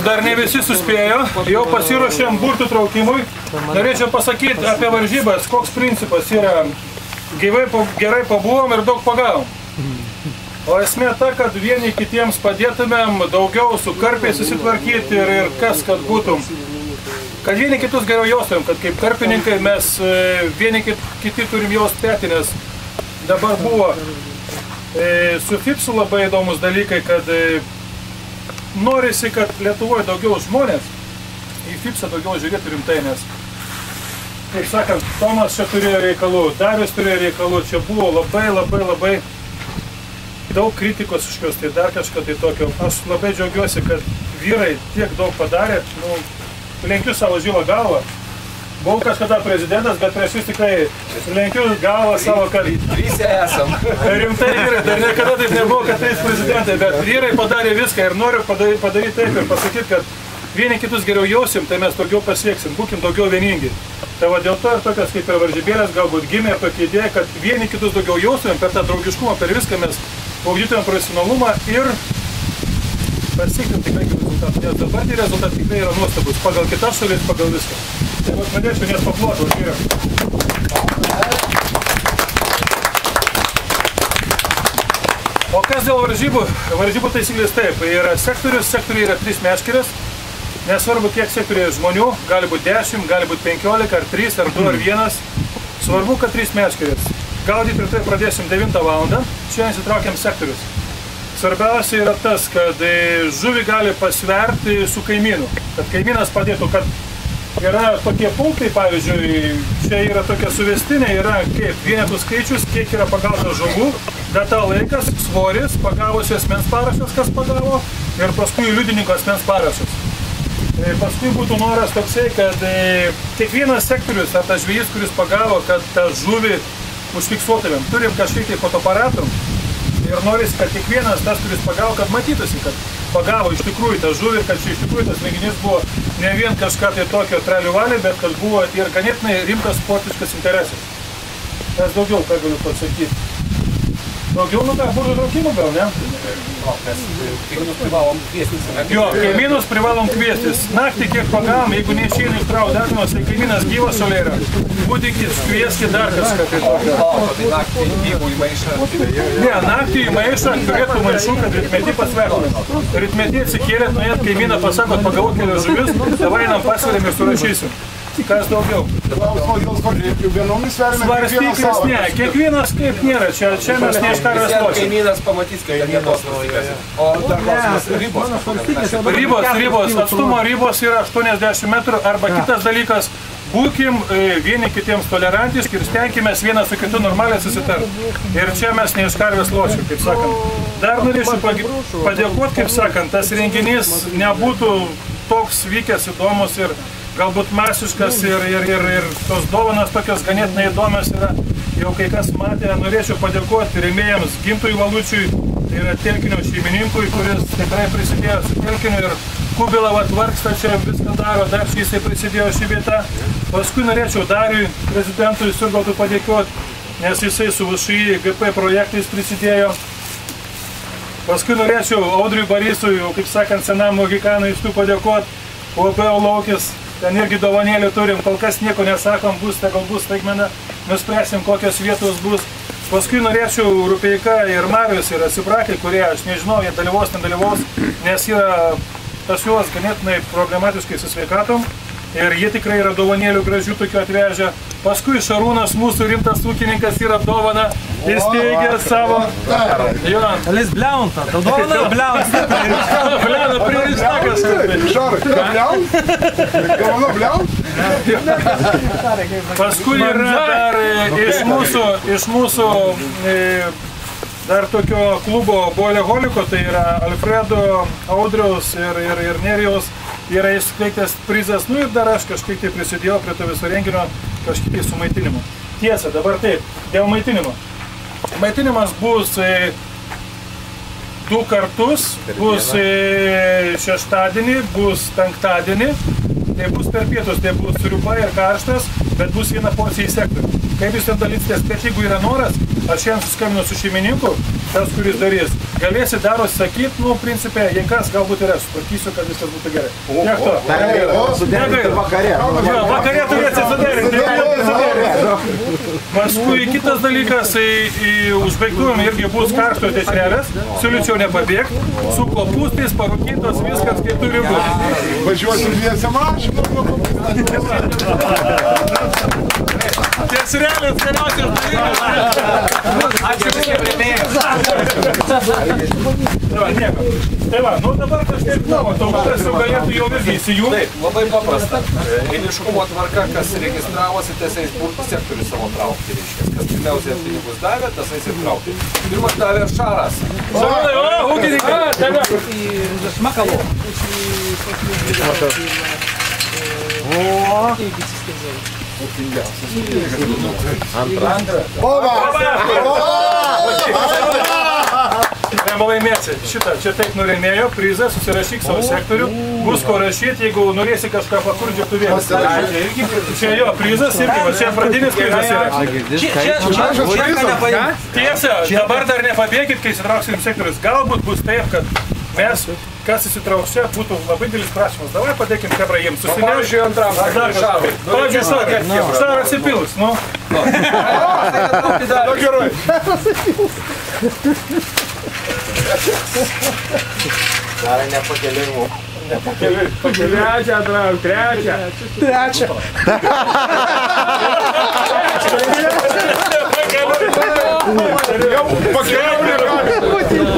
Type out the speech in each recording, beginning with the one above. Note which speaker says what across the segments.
Speaker 1: Dar ne visi suspėjo, jau pasiruošėm burtų traukimui. Norėčiau pasakyti apie varžybas, koks principas yra. Gerai pabuvom ir daug pagavom. O esmė ta, kad vieni kitiems padėtumėm daugiau su karpiais susitvarkyti ir kas, kad būtum. Kad vieni kitus geriau jaustumėm, kad kaip karpininkai mes vieni kiti turim jaust petį, nes dabar buvo su FIPSu labai įdomus dalykai, kad norisi, kad Lietuvoje daugiau žmonės į FIPSą daugiau žiūrėtų rimtai, nes, kaip sakant, Tomas čia turėjo reikalų, Darius turėjo reikalų, čia buvo labai daug kritikos iškios, tai dar kažką tai tokio. Aš labai džiaugiuosi, kad vyrai tiek daug padarė, lenkiu savo žilą galvą. Buvau kažkada prezidentas, bet prieš jūs tikrai lenkiu galvą savo, kad
Speaker 2: Visi esam.
Speaker 1: Rimtai vyrai, dar niekada taip nebuvo, kad tais prezidentai, bet vyrai padarė viską ir noriu padaryti taip ir pasakyti, kad vieni kitus geriau jausim, tai mes daugiau pasieksim, būkim daugiau vieningi. Tai va dėl to ir tokios kaip ir varžybėlės galbūt gimė tokia idėja, kad vieni kitus daugiau jausim, per tą draugiškumą, per viską mes ugdytumėm profesionalumą ir pasiektum tikrai rezultatą. Nes dabar tie rezultatai tikrai yra nuostabus, pagal kitas šalis, pagal viską. Tai vat pradėčiau net paploti už vyrą. O kas dėl varžybų? Varžybų taisyklės taip, yra sektoriai yra 3 meškerės. Nesvarbu, kiek sektoriai žmonių, gali būti 10, gali būti 15, ar 3, ar 2, ar 1. Svarbu, kad 3 meškerės. Gaudyti ir tai pradėsim 9 valandą, šiandien įsitraukiam sektorius. Svarbiausia yra tas, kad žuvį gali pasverti su kaimynu, kad kaimynas padėtų, kad yra tokie punktai, pavyzdžiui, čia yra tokia suvestinė, yra kaip vienetų skaičius, kiek yra pagauta žuvų, data, laikas, svoris, pagavusio asmens parašas, kas pagavo, ir paskui liudininko asmens parašas. Paskui būtų noras toksai, kad kiekvienas sektorius, ar tas žvejys, kuris pagavo, kad tą žuvį užfiksuotumėm. Turim kažkiek tai fotoaparatų ir norisi, kad kiekvienas tas, kuris pagavo, kad matytųsi, kad pagavo iš tikrųjų tą žuvį ir kad čia iš tikrųjų tas renginys buvo ne vien kažką tai tokio traliuvalį, bet kad buvo ir ganėtinai rimtas sportiškas interesas. Kas daugiau, ką galiu pasakyti? Daugiau, ką burtų traukimų gal, ne?
Speaker 2: Mes kaimynus privalom kviestis.
Speaker 1: Jo, kaimynus privalom kviestis. Naktį kiek pagavom, jeigu neišeina ištraukti dažnos, tai kaimynas gyvas šalia yra. Būdikis, kvieskit dar kažką tai tokio.
Speaker 2: Tai naktį jeigu į maišą.
Speaker 1: Ne, naktį į maišą turėtų maišų, kad ritmetį pasvertumėm. Ritmetį atsikėlėt, nuėjat kaimyną, pasakot, pagavot kelias žuvis, davai einam pasveriam ir surašysim. Kas daugiau? Svarstyklis ne, kiekvienas kaip nėra, čia mes ne iš karvės lošim.
Speaker 2: Kaimynas pamatys, kad jie tos valstybėse. O dar klausimas ribos.
Speaker 1: Ribos, atstumo ribos yra 80 metrų, arba kitas dalykas, būkim vieni kitiems tolerantiški ir stenkimės vienas su kitu normaliai susitarti. Ir čia mes ne iš karvės lošim, kaip sakant. Dar norėčiau padėkoti, kaip sakant, tas renginys nebūtų toks vykęs įdomus ir galbūt masiškas ir tos dovanas tokios ganėtinai įdomios yra. Jau kai kas matė, norėčiau padėkoti rėmėjams Gintui Valučiui, tai yra telkinio šeimininkui, kuris tikrai prisidėjo su telkiniu ir Kubila vargsta čia viską daro, dar jisai prisidėjo šį vietą. Paskui norėčiau Dariui, prezidentui Surgautui padėkoti, nes jisai su VŠI GP projektais prisidėjo. Paskui norėčiau Audriui Barisui, kaip sakant, senam Mogikanui iš tų padėkoti, UAB Laukis. Ten irgi dovanėlių turim, kol kas nieko nesakom, bus, tai gal bus staigmena, nuspręsim, kokios vietos bus. Paskui norėčiau Rupeika ir Marius ir Asibrakai, kurie, aš nežinau, jie dalyvaus, nedalyvaus, nes yra pas juos ganėtinai problematiškai su sveikatom. Ir jie tikrai yra dovanėlių gražių tokių atvežę. Paskui Šarūnas, mūsų rimtas ūkininkas, yra dovana, įsteigė savo...
Speaker 3: Alis bliaunta, tau dovana bliaunta.
Speaker 1: Bliauna, pririštakas.
Speaker 4: Šarai, bliaunta? Dovana bliaunta?
Speaker 1: Paskui yra dar iš mūsų dar tokio klubo Boleholiko, tai yra Alfredo, Audriaus ir Nerijaus. Yra įsteigtas prizas, ir dar aš kažkiek tai prisidėjau prie to viso renginio kažkiek tai su maitinimu. Tiesa, dabar taip, dėl maitinimo. Maitinimas bus 2 kartus, bus šeštadienį, bus penktadienį, tai bus per pietus, tai bus sriuba ir karštas, bet bus 1 porcija į sektorių. Kaip jūs ten dalytės, bet jeigu yra noras, aš šiandien suskambinu su šeimininku, tas, kuris darys, galėsi dar sakyti, nu, principė, jei kas, galbūt ir aš sutvarkysiu, kad viskas būtų gerai. Tiek to.
Speaker 2: Suderinti vakarė.
Speaker 1: Vakarė turėsi suderinti. Paskui kitas dalykas, užbaigtuvėm irgi bus karštos dešrelės, siūlyčiau nepabėgti, su kopūstais, parūkytos, viskas kaip turi būti.
Speaker 4: Važiuosim dviese mašiną.
Speaker 1: Dešrelės geriausias dalykas.
Speaker 2: Ačiū visiems rėmėjams.
Speaker 1: Tai va, nu dabar kažkaip tautas jau galėtų jau irgi įsijungti.
Speaker 2: Taip, labai paprasta. Eiliškumo tvarka, kas registravosi, tasais sektorius savo traukti, reiškia. Kas pirmiausiai pinigus davė, tasais ir traukti. Pirmas davė Šaras.
Speaker 1: Šarai, o, ūkininkai!
Speaker 3: Šmakalo.
Speaker 1: Lemba laimėsi. Šitą, čia taip nurėmėjo, prizą, susirašyk savo sektorių, bus ko rašyti, jeigu norėsi kažką pakurdžių vėlis. Čia jo prizas irgi, va čia pradinis prizas yra. Tiesa, dabar dar nepabėgit, kai įsitrauksim sektorius. Galbūt bus taip, kad mes, kas įsitrauks čia, būtų labai didelis prašymas. Davai padėkim, kebra, jiems susineš.
Speaker 2: Pavyzdžiui, antram Šarui.
Speaker 1: Pavyzdžiui, Šarą atsipilus, nu.
Speaker 4: Gerai.
Speaker 2: Dar nepakelimu.
Speaker 3: Trečią trauk, trečią. Trečią.
Speaker 4: Jau pakeliau.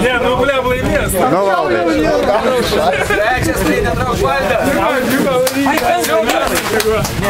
Speaker 1: Ne, nu, blem, laimės.
Speaker 2: Trečias tai netrauk valdę.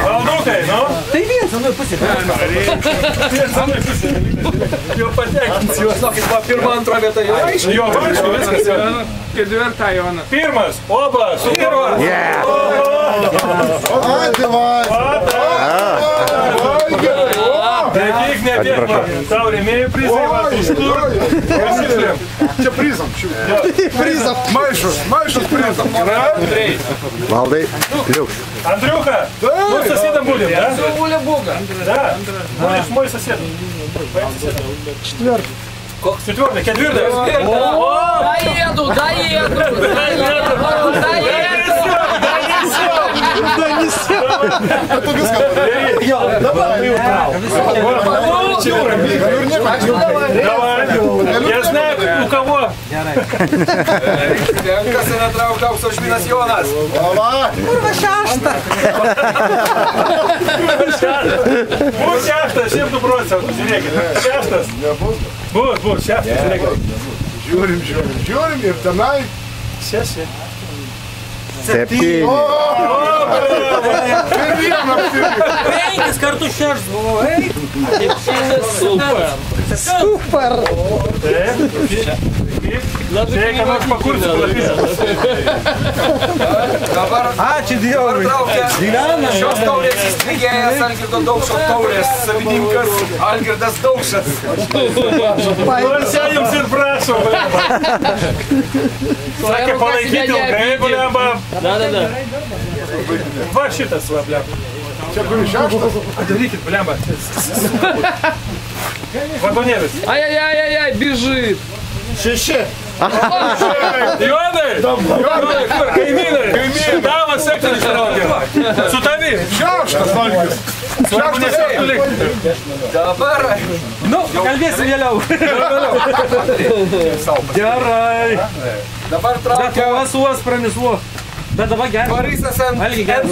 Speaker 1: Valdukai, nu?
Speaker 3: Tai vienas, anoj pusė.
Speaker 1: Jau patekins juos.
Speaker 2: Sakykit, va, pirma, antra vieta jau aišku.
Speaker 1: Jo, aišku, viskas jau.
Speaker 3: Ketvirtą, Jonas.
Speaker 1: Pirmas, oba, su pirma. Nepyk, nepyk, tau rėmėjų prizai, va, už kur.
Speaker 4: Čia prizam. Prizam. Maišus prizam.
Speaker 5: Valdai, liuks.
Speaker 1: Andriuka, nu соседом будем, да?
Speaker 2: Все, Уля Бога.
Speaker 1: Да, будешь мой сосед. Четвертый, четвертый.
Speaker 6: Доеду.
Speaker 4: Это viską
Speaker 1: Давай. Я знаю, у кого.
Speaker 2: Renkas ir netrauk aukso šminas Jonas.
Speaker 1: Būs šeštas, 100%, žiūrėkit. Šeštas. Būs šeštas, žiūrėkit.
Speaker 4: Žiūrim ir tenai.
Speaker 1: Šeši.
Speaker 5: 7.
Speaker 3: Penkis kartus šeštas buvo, ei.
Speaker 6: Super.
Speaker 1: Reikia nors pakurti.
Speaker 2: Dabar
Speaker 3: Ačiū Dievui.
Speaker 2: traukia šios taurės įstrigėjas Algirdo Daukšo taurės savininkas Algirdas Daukšas.
Speaker 1: Nors čia jums ir prašom. Sakė palaikyti ilgai, blemba.
Speaker 6: Да.
Speaker 1: Va šitas, va, blemba.
Speaker 4: Čia kuri šeštas.
Speaker 1: Darykit, blemba. Vagonėlis.
Speaker 6: Ай-яй-яй-яй, бежит.
Speaker 4: 6.
Speaker 1: Jonai! Kur? Kaimynai! Tavo sektorius traukia. Su tavim.
Speaker 4: Šeštas valgis.
Speaker 2: Dabar
Speaker 3: Nu, kalbėsim vėliau. Gerai.
Speaker 2: dabar
Speaker 3: Bet
Speaker 2: traukia
Speaker 3: uos pramisuo. Bet dabar gerai.
Speaker 2: Borisas
Speaker 3: Algi gerai.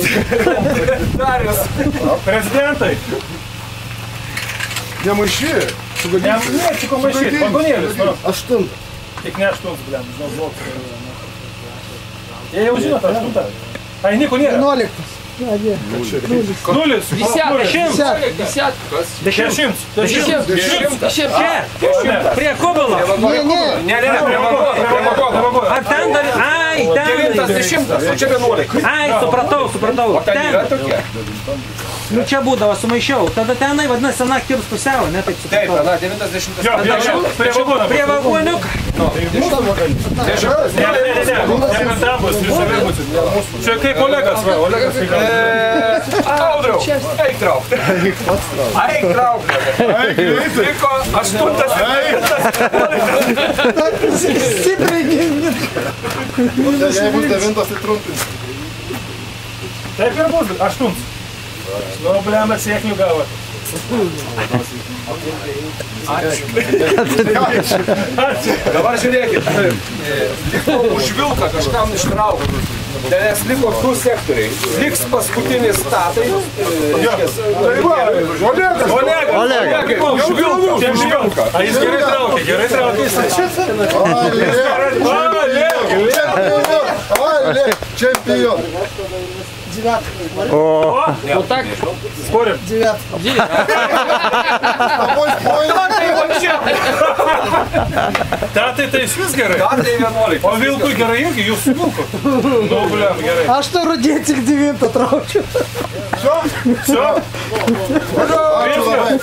Speaker 2: Darius.
Speaker 1: Prezidentai.
Speaker 4: Nemaišy.
Speaker 1: Ne, čia ko maišyti. Vagonėlis.
Speaker 4: 8.
Speaker 1: Tik ne 8, blem. Žinau, blokas. Jie jau žino tą 8. Ai, nieko nėra.
Speaker 6: 11.
Speaker 1: Nulis.
Speaker 6: Десятка.
Speaker 1: 10.
Speaker 3: Čia, prie kubalo.
Speaker 2: Ne, prie vagono.
Speaker 3: Ar ten dar... Ai, ten.
Speaker 2: 90, o čia 11.
Speaker 3: Ai, supratau.
Speaker 2: O ten yra tokie?
Speaker 3: Nu čia būdavo, sumaišiau. Tada tenai vadinasi sena kirs pusiau, ne taip
Speaker 2: Taip,
Speaker 3: supratau.
Speaker 2: na, 90.
Speaker 1: Jo, prie vagono.
Speaker 3: Prie vagoniuką.
Speaker 1: Ne, tam bus, visame bus. Čia kaip Olegas, va, Olegas kaip
Speaker 2: Audriau. Eik trauk. Eik trauk.
Speaker 4: Eik greitai.
Speaker 2: Liko 8.
Speaker 4: Jei bus 9, tai trumpins.
Speaker 1: Taip ir bus, 8. Nu, blemba, sėklių gavo.
Speaker 2: Dabar žiūrėkit. Liko už vilką kažkam ištraukti. Nes liko 2 sektoriai. Liks paskutinis statai.
Speaker 1: Olegas! Už vilką! Tiem vilką! A jis gerai traukia, gerai traukia.
Speaker 4: Čempion.
Speaker 6: Вот так.
Speaker 1: Спорим? Tatai tai išvis gerai.
Speaker 2: Tatai 11.
Speaker 1: O vilkui gerai irgi, jūs su vilku. Nu, bliam, gerai.
Speaker 7: А что, рудетик 9 трачу?
Speaker 1: Все?
Speaker 4: Ačiū labai.